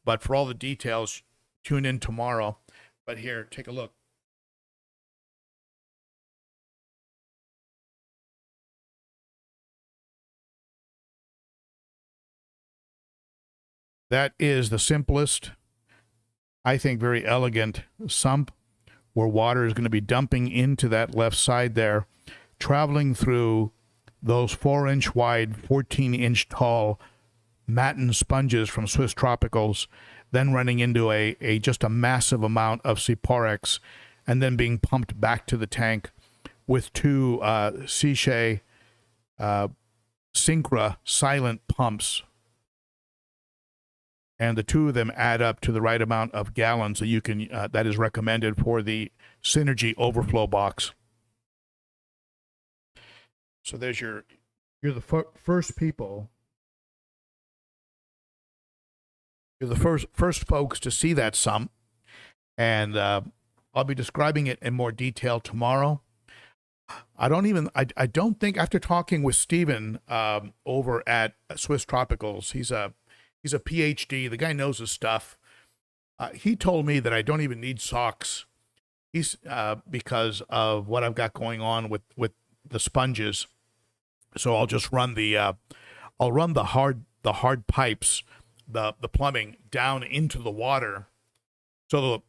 but for all the details, tune in tomorrow. But here, take a look. That is the simplest, I think, very elegant sump where water is going to be dumping into that left side there, traveling through those 4-inch wide, 14-inch tall matten sponges from Swiss Tropicals, then running into just a massive amount of Cichlids, and then being pumped back to the tank with two Cichlids Syncra silent pumps. And the two of them add up to the right amount of gallons that you can that is recommended for the Synergy overflow box. So there's you're the first people. You're the first folks to see that sump, and I'll be describing it in more detail tomorrow. I don't think, after talking with Stephen over at Swiss Tropicals, he's a PhD. The guy knows his stuff. He told me that I don't even need socks. He's because of what I've got going on with the sponges. So I'll just run the hard pipes, the plumbing down into the water. So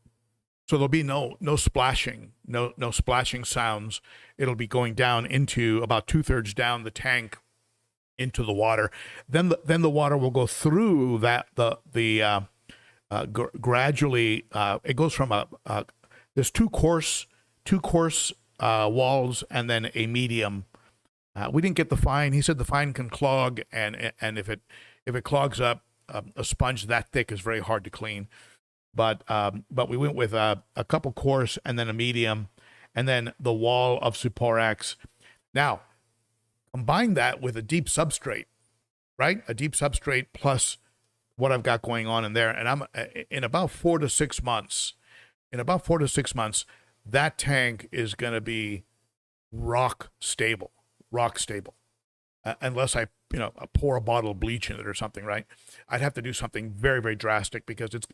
there'll be no splashing, no splashing sounds. It'll be going down into about 2/3 down the tank into the water. Then the water will go through that gradually. It goes from there's two coarse walls and then a medium We didn't get the fine. He said the fine can clog, and if it clogs up, a sponge that thick is very hard to clean. But we went with a couple coarse and then a medium, and then the wall of Suporax. Now, combine that with a deep substrate, right? A deep substrate plus what I've got going on in there, and I'm in about 4 to 6 months. In about 4 to 6 months, that tank is going to be rock stable, unless I pour a bottle of bleach in it or something, right? I'd have to do something very, very drastic, because it's,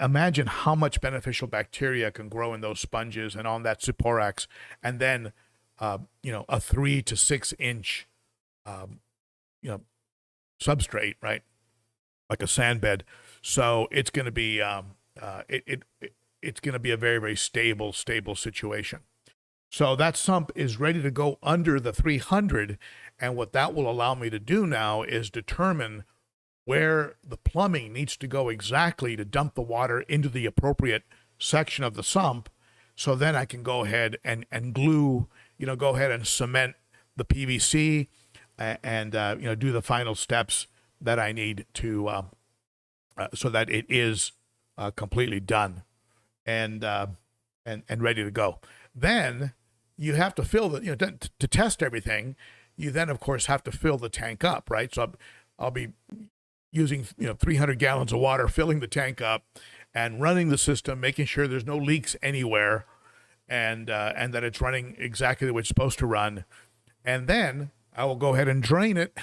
imagine how much beneficial bacteria can grow in those sponges and on that Suporax, and then a 3 to 6 inch substrate, right? Like a sand bed. So it's going to be it's going to be a very, very stable situation. So that sump is ready to go under the 300, and what that will allow me to do now is determine where the plumbing needs to go exactly to dump the water into the appropriate section of the sump. So then I can go ahead and glue, go ahead and cement the PVC and do the final steps that I need to so that it is completely done and ready to go. Then you have to fill the, to test everything. You then, of course, have to fill the tank up, right? So I'll be using 300 gallons of water, filling the tank up, and running the system, making sure there's no leaks anywhere, and that it's running exactly the way it's supposed to run. And then I will go ahead and drain it,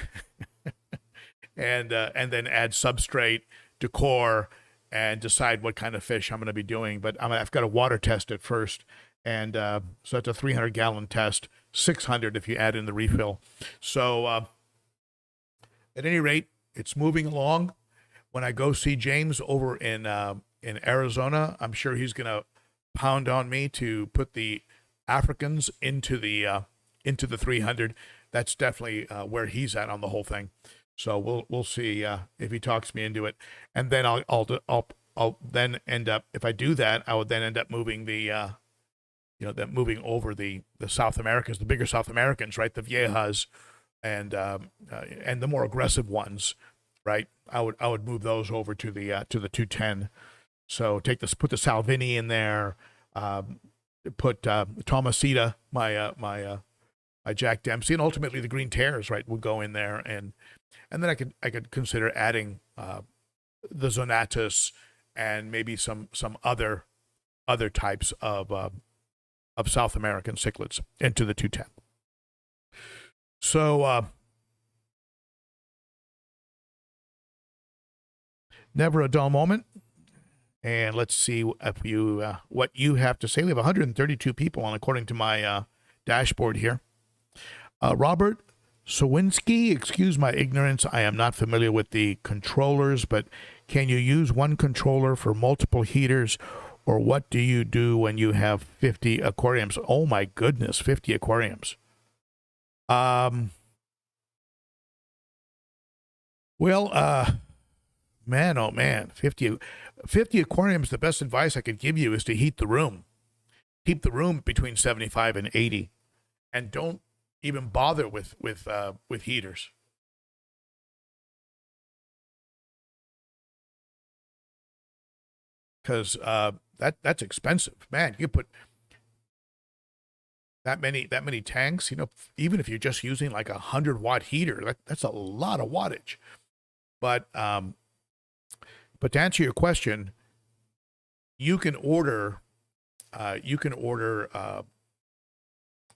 and then add substrate, decor, and decide what kind of fish I'm going to be doing. But I've got to water test it first. And so it's a 300-gallon test, 600 if you add in the refill. So at any rate, it's moving along. When I go see James over in Arizona, I'm sure he's going to pound on me to put the Africans into the 300. That's definitely where he's at on the whole thing. So we'll see if he talks me into it, and then I'll then end up, if I do that, I would then end up moving the moving over the South Americans, the bigger South Americans, right? The Viejas and the more aggressive ones, right? I would move those over to the 210. So put the Salvini in there, put Tomasita, my Jack Dempsey, and ultimately the Green Tears, right, would go in there, and then I could consider adding the Zonatus and maybe some other types of South American cichlids into the 210. So never a dull moment. And let's see if what you have to say. We have 132 people on, according to my dashboard here. Robert Sawinski, excuse my ignorance. I am not familiar with the controllers, but can you use one controller for multiple heaters, or what do you do when you have 50 aquariums? Oh my goodness, 50 aquariums. Man, oh man, 50 aquariums, the best advice I could give you is to heat the room. Keep the room between 75 and 80, and don't even bother with heaters. Because that's expensive, man. You put that many tanks, even if you're just using like 100-watt heater, that's a lot of wattage. But to answer your question, you can order.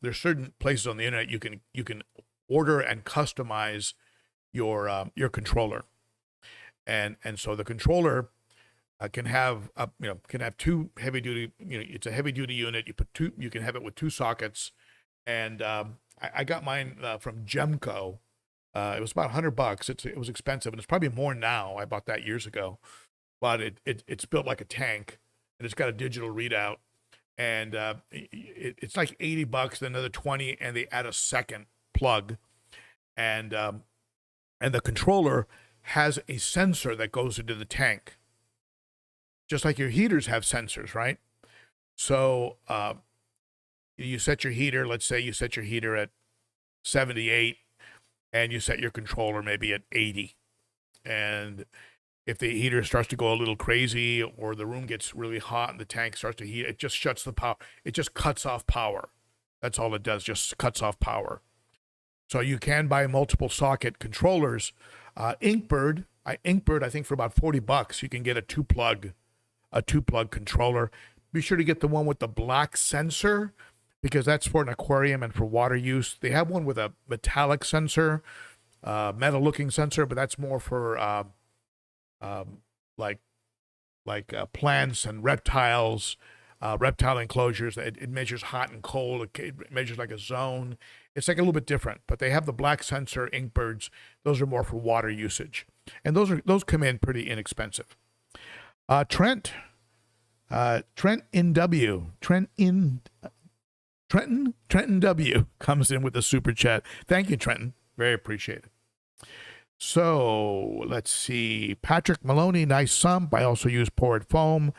There's certain places on the internet you can order and customize your controller, and so the controller can have two heavy duty. It's a heavy duty unit. You can have it with 2 sockets, and I got mine from Gemco. It was about $100. It was expensive, and it's probably more now. I bought that years ago, but it's built like a tank, and it's got a digital readout, and it's like $80, then another 20, and they add a second plug, and the controller has a sensor that goes into the tank, just like your heaters have sensors, right? So you set your heater. Let's say you set your heater at 78, and you set your controller maybe at 80. And if the heater starts to go a little crazy or the room gets really hot and the tank starts to heat, it just shuts the power. It just cuts off power. That's all it does, just cuts off power. So you can buy multiple socket controllers. Inkbird, I think for about $40, you can get a two plug controller. Be sure to get the one with the black sensor, because that's for an aquarium and for water use. They have one with a metallic sensor, metal looking sensor, but that's more for plants and reptiles, reptile enclosures. It measures hot and cold. It measures like a zone. It's like a little bit different, but they have the black sensor Inkbirds. Those are more for water usage, and those come in pretty inexpensive. Trenton W comes in with a super chat. Thank you, Trenton. Very appreciated. So let's see. Patrick Maloney, nice sump. I also use poured foam.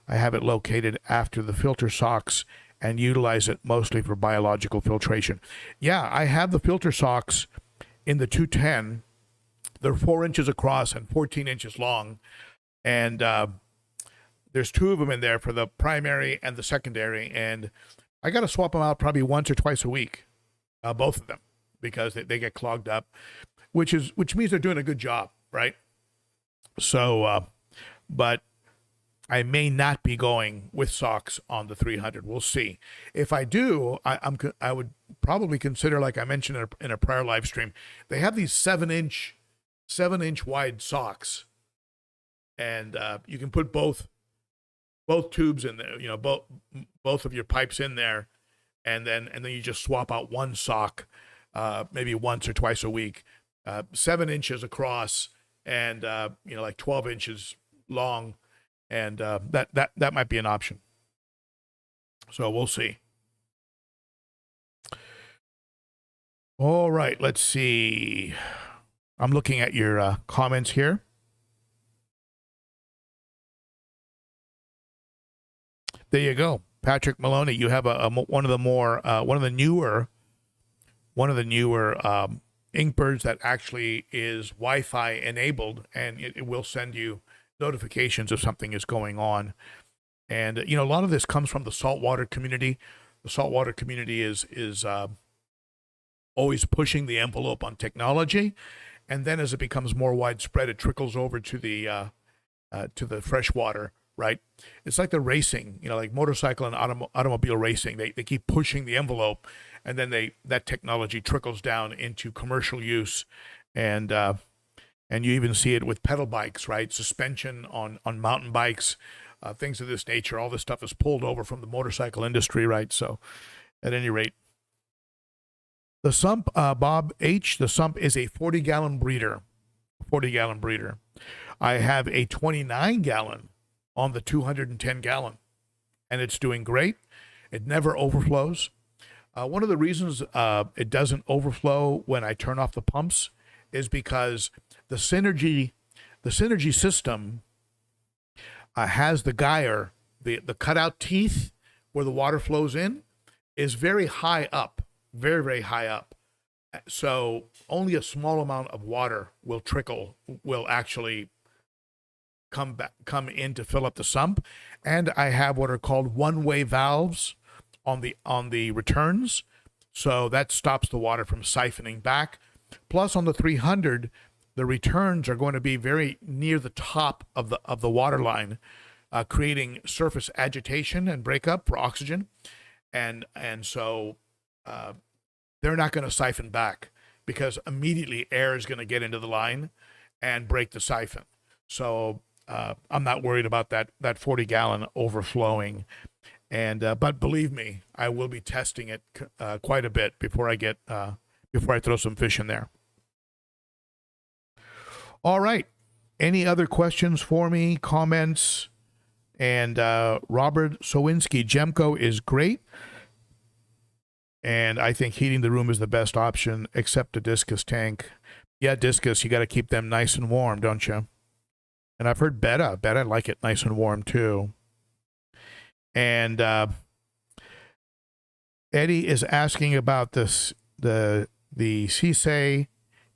I have it located after the filter socks and utilize it mostly for biological filtration. Yeah, I have the filter socks in the 210. They're 4 inches across and 14 inches long. And there's 2 of them in there for the primary and the secondary. And I got to swap them out probably once or twice a week, both of them, because they get clogged up, which means they're doing a good job, right? So, but I may not be going with socks on the 300. We'll see. If I do, I would probably consider, like I mentioned in a prior live stream, they have these 7-inch wide socks, and you can put both tubes in there. You know, both of your pipes in there, and then you just swap out one sock, maybe once or twice a week. 7 inches across, and like 12 inches long. And that might be an option. So we'll see. All right, let's see. I'm looking at your comments here. There you go, Patrick Maloney. You have one of the newer Inkbirds that actually is Wi-Fi enabled, and it will send you notifications if something is going on. And a lot of this comes from the saltwater community. The saltwater community is always pushing the envelope on technology, and then as it becomes more widespread, it trickles over to the freshwater. Right? It's like the racing, like motorcycle and automobile racing. They keep pushing the envelope, and then that technology trickles down into commercial use, and you even see it with pedal bikes, right? Suspension on mountain bikes, things of this nature. All this stuff is pulled over from the motorcycle industry, right? So, at any rate, the sump, Bob H. The sump is a 40-gallon breeder. 40-gallon breeder. I have a 29-gallon. On the 210-gallon, and it's doing great. It never overflows. One of the reasons it doesn't overflow when I turn off the pumps is because the synergy system has the gyre, the cutout teeth where the water flows in, is very high up, very, very high up. So only a small amount of water will actually come in to fill up the sump. And I have what are called one-way valves on the returns, so that stops the water from siphoning back. Plus, on the 300, the returns are going to be very near the top of the water line, creating surface agitation and breakup for oxygen, and so they're not going to siphon back, because immediately air is going to get into the line and break the siphon. So I'm not worried about that 40-gallon overflowing, and but believe me, I will be testing it quite a bit before I throw some fish in there. All right, any other questions for me? Comments? And Robert Sowinski, Gemco is great, and I think heating the room is the best option, except a discus tank. Yeah, discus, you got to keep them nice and warm, don't you? And I've heard Betta like it nice and warm too. And Eddie is asking about the the Cichlids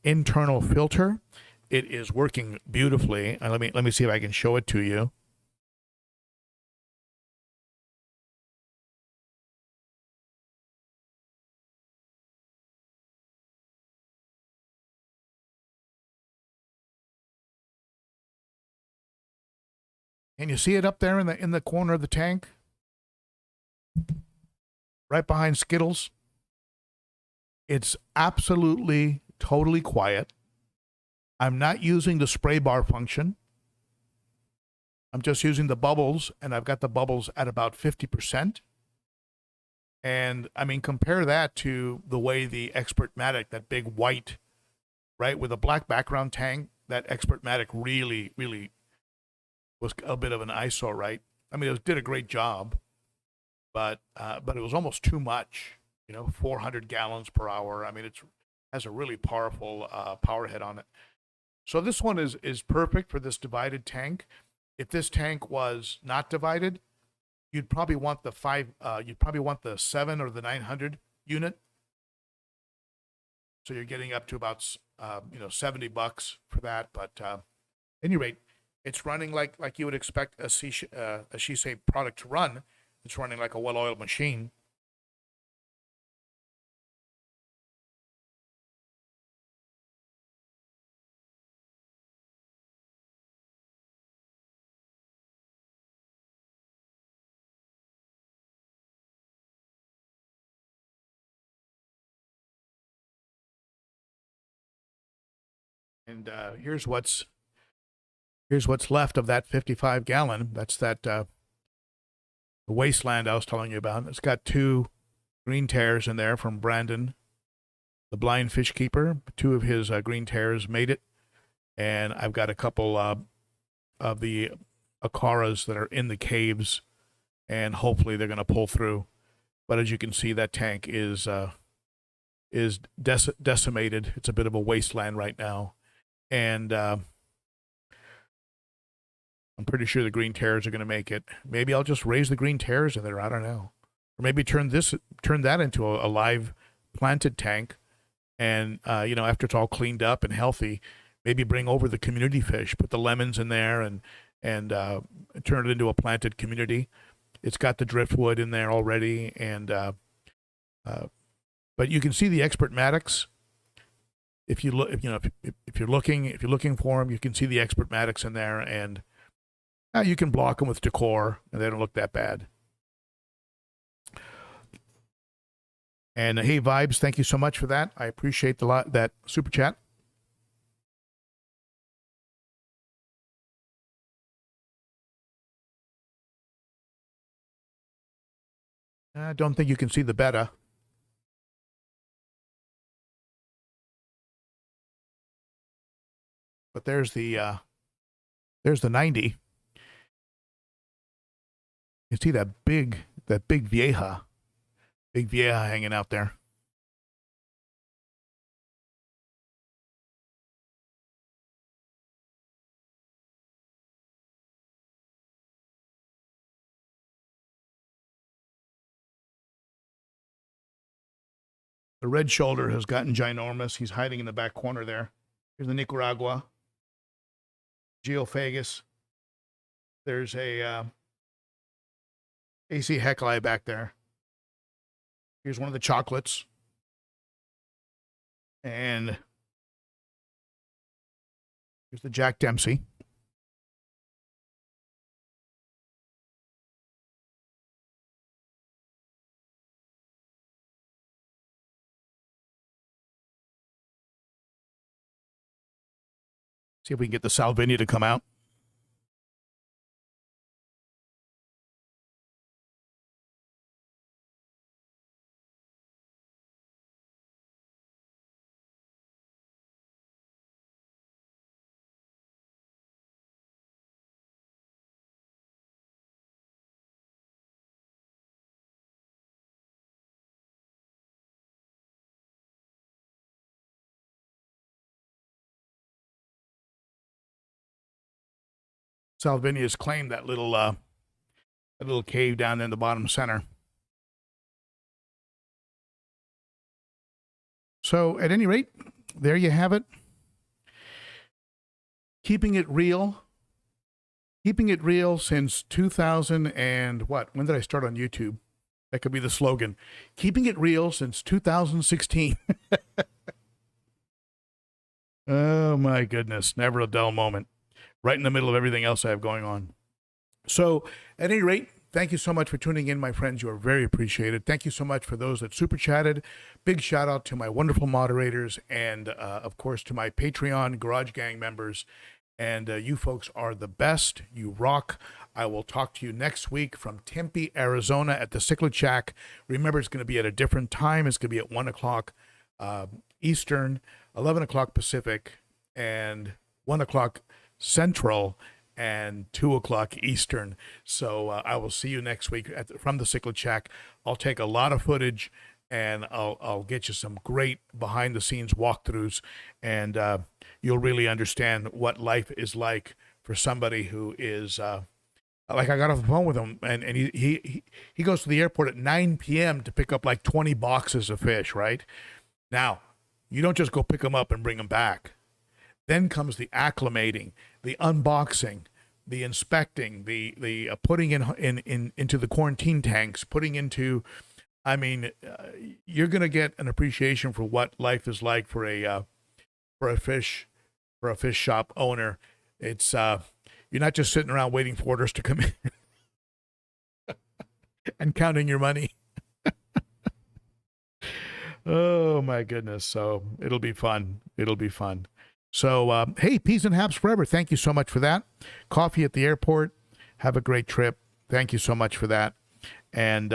internal filter. It is working beautifully. Let me see if I can show it to you. Can you see it up there in the corner of the tank? Right behind Skittles. It's absolutely, totally quiet. I'm not using the spray bar function. I'm just using the bubbles, and I've got the bubbles at about 50%. And I mean, compare that to the way the Expertmatic, that big white, right, with a black background tank, that Expertmatic really, really was a bit of an eyesore, right? I mean, it did a great job, but it was almost too much, 400 gallons per hour. I mean, it has a really powerful power head on it. So this one is perfect for this divided tank. If this tank was not divided, you'd probably want the 7 or the 900 unit. So you're getting up to about $70 for that. But at any rate, it's running like you would expect a Cichlids product to run. It's running like a well-oiled machine. And here's what's left of that 55 gallon. That's that the wasteland I was telling you about. It's got 2 green tears in there from Brandon, the blind fish keeper. 2 of his green tears made it, and I've got a couple of the Acaras that are in the caves, and hopefully they're going to pull through. But as you can see, that tank is decimated. It's a bit of a wasteland right now, and I'm pretty sure the green tears are going to make it. Maybe I'll just raise the green tears in there. I don't know, or maybe turn that into a live planted tank, and after it's all cleaned up and healthy, maybe bring over the community fish, put the lemons in there, and turn it into a planted community. It's got the driftwood in there already, and but you can see the Expertmatics. If you look, if you're looking for them, you can see the Expertmatics in there, and you can block them with decor, and they don't look that bad. And hey, Vibes, thank you so much for that. I appreciate that super chat. I don't think you can see the beta. But there's the 90. You see that big vieja hanging out there. The red shoulder has gotten ginormous. He's hiding in the back corner there. Here's the Nicaragua. Geophagus. There's a AC Hecli back there. Here's one of the chocolates. And here's the Jack Dempsey. See if we can get the Salvinia to come out. Salvinia's claimed that little cave down in the bottom center. So at any rate, there you have it. Keeping it real since 2000 and what? When did I start on YouTube? That could be the slogan. Keeping it real since 2016. Oh my goodness. Never a dull moment. Right in the middle of everything else I have going on. So at any rate, thank you so much for tuning in, my friends. You are very appreciated. Thank you so much for those that super chatted. Big shout out to my wonderful moderators and, of course, to my Patreon Garage Gang members. And you folks are the best. You rock. I will talk to you next week from Tempe, Arizona at the Cichlids Shack. Remember, it's going to be at a different time. It's going to be at 1 o'clock Eastern, 11 o'clock Pacific, and 1 o'clock Central, and 2 o'clock Eastern. So I will see you next week from the Cichlids Shack. I'll take a lot of footage, and I'll get you some great behind-the-scenes walkthroughs, and you'll really understand what life is like for somebody who is like I got off the phone with him, and he goes to the airport at 9 p.m. to pick up like 20 boxes of fish, right? Now, you don't just go pick them up and bring them back. Then comes the acclimating, the unboxing, the inspecting, the putting into the quarantine tanks, putting into, I mean, you're going to get an appreciation for what life is like for a fish shop owner. It's you're not just sitting around waiting for orders to come in and counting your money. Oh my goodness. So it'll be fun. It'll be fun. So, hey, peas and haps forever. Thank you so much for that. Coffee at the airport. Have a great trip. Thank you so much for that. And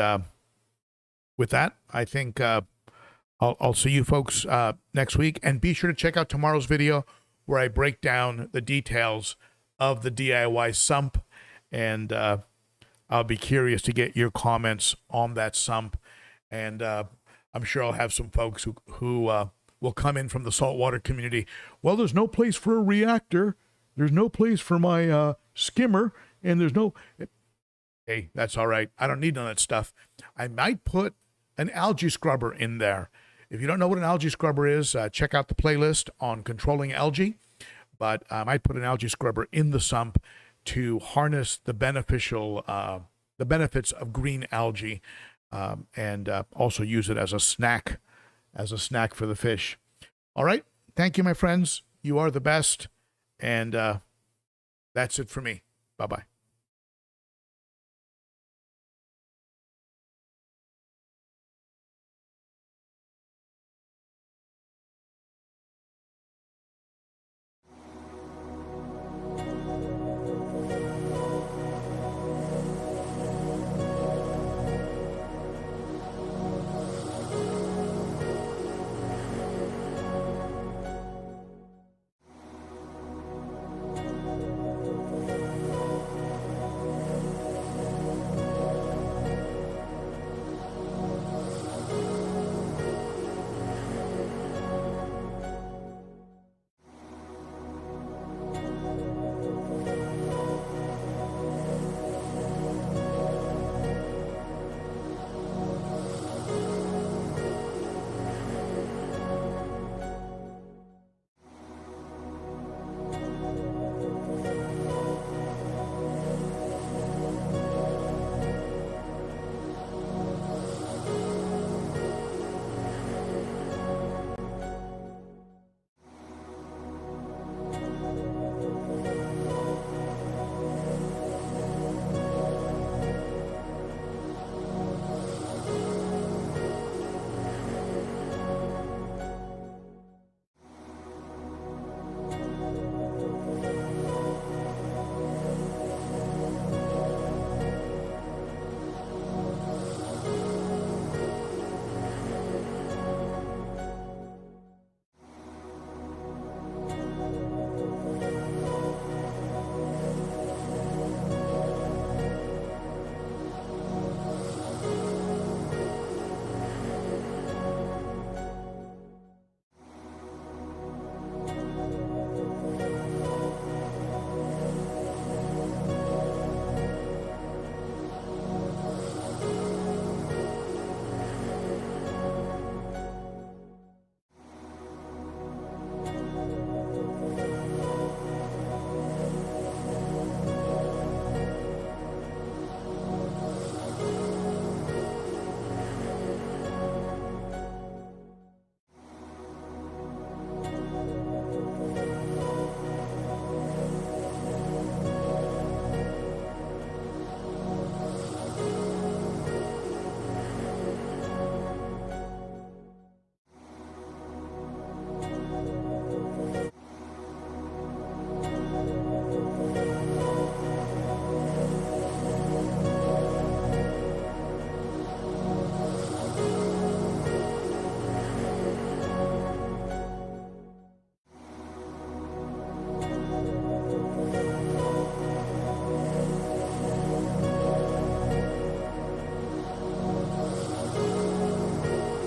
with that, I think I'll see you folks next week. And be sure to check out tomorrow's video where I break down the details of the DIY sump. And I'll be curious to get your comments on that sump. And I'm sure I'll have some folks who will come in from the saltwater community. Well, there's no place for a reactor. There's no place for my skimmer. And there's no... Hey, that's all right. I don't need none of that stuff. I might put an algae scrubber in there. If you don't know what an algae scrubber is, check out the playlist on controlling algae. But I might put an algae scrubber in the sump to harness the benefits of green algae, and also use it as a snack for the fish. All right. Thank you, my friends. You are the best. And that's it for me. Bye-bye.